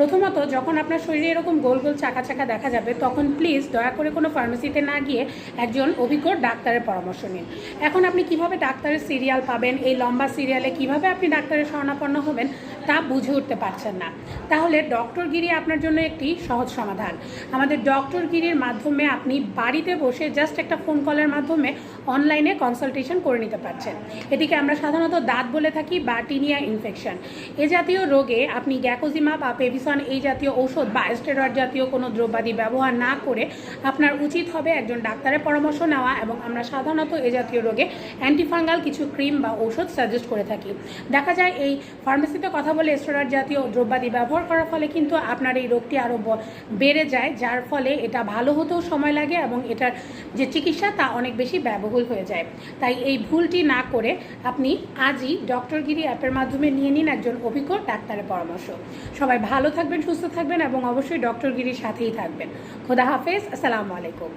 প্রথমত যখন আপনার শরীরে এরকম গোল গোল চাকা চাকা দেখা যাবে তখন প্লিজ দয়া করে কোনো ফার্মেসিতে না গিয়ে একজন অভিজ্ঞ ডাক্তারের পরামর্শ নিন। এখন আপনি কিভাবে ডাক্তারের সিরিয়াল পাবেন, এই লম্বা সিরিয়ালে কিভাবে আপনি ডাক্তারের শরণাপন্ন হবেন তা বুঝে উঠতে পারছেন না, তাহলে ডক্টরগিরি আপনার জন্য একটি সহজ সমাধান। আমাদের ডক্টরগিরির মাধ্যমে আপনি বাড়িতে বসে জাস্ট একটা ফোন কলের মাধ্যমে অনলাইনে কনসালটেশন করে নিতে পারছেন। এটিকে আমরা সাধারণত দাঁত বলে থাকি বা টিনিয়া ইনফেকশন। এ জাতীয় রোগে আপনি গ্যাকোজিমা বা পেভিসন এই জাতীয় ঔষধ বা স্টেরয়েড জাতীয় কোনো দ্রব্যাদি ব্যবহার না করে আপনার উচিত হবে একজন ডাক্তারের পরামর্শ নেওয়া, এবং আমরা সাধারণত এ জাতীয় রোগে অ্যান্টিফাঙ্গাল কিছু ক্রিম বা ঔষধ সাজেস্ট করে থাকি। দেখা যায় এই ফার্মেসিতে কথা বলে স্টেরয়েড জাতীয় দ্রব্যাদি ব্যবহার করার ফলে কিন্তু আপনার এই রোগটি আরও বেড়ে যায়, যার ফলে এটা ভালো হতেও সময় লাগে এবং এটার যে চিকিৎসা তা অনেক বেশি ব্যয়বহুল হয়ে যায়। তাই এই ভুলটি না করে আপনি আজই ডক্টরগিরি অ্যাপের মাধ্যমে নিয়ে নিন একজন অভিজ্ঞ ডাক্তারের পরামর্শ। সবাই ভালো থাকবেন, সুস্থ থাকবেন এবং অবশ্যই ডক্টরগিরির সাথেই থাকবেন। খোদা হাফেজ, আসসালামু আলাইকুম।